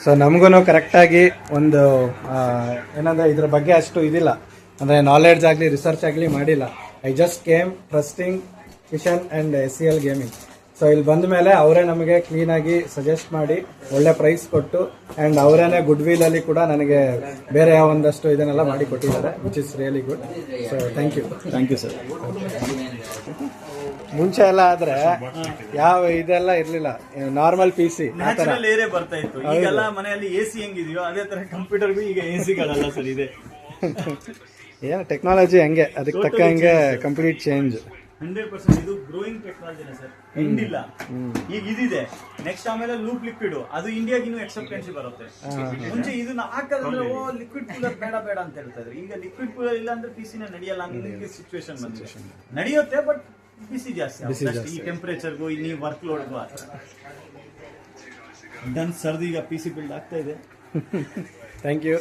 So ನಮಗೂ ಕರೆಕ್ಟಾಗಿ ಒಂದು ಏನಂದರೆ ಇದ್ರ ಬಗ್ಗೆ ಅಷ್ಟು ಇದಿಲ್ಲ, ಅಂದರೆ ನಾಲೆಡ್ಜ್ ಆಗಲಿ ರಿಸರ್ಚ್ ಆಗಲಿ ಮಾಡಿಲ್ಲ. I just came trusting Kishan and SCL gaming. So ಇಲ್ಲಿ ಬಂದ ಮೇಲೆ ಅವರೇ ನಮಗೆ ಕ್ಲೀನಾಗಿ ಸಜೆಸ್ಟ್ ಮಾಡಿ ಒಳ್ಳೆ ಪ್ರೈಸ್ ಕೊಟ್ಟು ಆ್ಯಂಡ್ ಅವರೇನೆ ಗುಡ್ ವಿಲಲ್ಲಿ ಕೂಡ ನನಗೆ ಬೇರೆ ಒಂದಷ್ಟು ಇದನ್ನೆಲ್ಲ ಮಾಡಿ ಕೊಟ್ಟಿದ್ದಾರೆ, which is really good. So thank you sir. ಮುಂಚೆ ಎಲ್ಲ ಆದ್ರೆ ಯಾವ ಇದೆಲ್ಲ ಇರ್ಲಿಲ್ಲ, ನಾರ್ಮಲ್ PC ನ್ಯಾಚುರಲ್ ಏರೇ ಬರ್ತಾ ಇತ್ತು. ಈಗೆಲ್ಲ ಮನೆಯಲ್ಲಿ AC ಹೆಂಗಿದೆಯೋ ಅದೇ ತರ ಕಂಪ್ಯೂಟರ್ಗೂ ಈಗ AC ಗಳಲ್ಲ ಸರ್ ಇದೆ. ಏನು ಟೆಕ್ನಾಲಜಿ ಹಂಗೆ ಅದಕ್ಕೆ ತಕ್ಕಂಗೆ ಕಂಪ್ಲೀಟ್ ಚೇಂಜ್. 100% ಇದು ಗ್ರೋಯಿಂಗ್ ಟೆಕ್ನಾಲಜಿನೇ ಸರ್, ಎಂಡ್ ಇಲ್ಲ. ಈಗ ಇದಿದೆ, ನೆಕ್ಸ್ಟ್ ಆಮೇಲೆ ಲೂಪ್ ಲಿಕ್ವಿಡ್, ಅದು ಇಂಡಿಯಾಗ ಇನ್ನೂ ಎಕ್ಸೆಪ್ಟೆನ್ಸಿ ಬರುತ್ತೆ. ಮುಂಚೆ ಇದನ್ನ ಹಾಕಂದ್ರೆ ಲಿಕ್ವಿಡ್ ಕೂಲರ್ ಬೇಡ ಬೇಡ ಅಂತ ಹೇಳ್ತಾ ಇದ್ರು. ಈಗ ಲಿಕ್ವಿಡ್ ಕೂಲರ್ ಇಲ್ಲ ಅಂದ್ರೆ PC ನ ನಡೆಯಲ್ಲ ಅನ್ನೋ ಸಿಚುವೇಶನ್ ಬಂದಿದೆ. ನಡೆಯುತ್ತೆ ಬಟ್ ಬಿಸಿ ಜಾಸ್ತಿ ಈ ಟೆಂಪರೇಚರ್ಗೂ ಈ ವರ್ಕ್ ಲೋಡ್ಗೂ. ಡನ್ ಸರ್ದು ಈಗ PC ಬಿಲ್ಡ್ ಆಗ್ತಾ ಇದೆ. Thank you.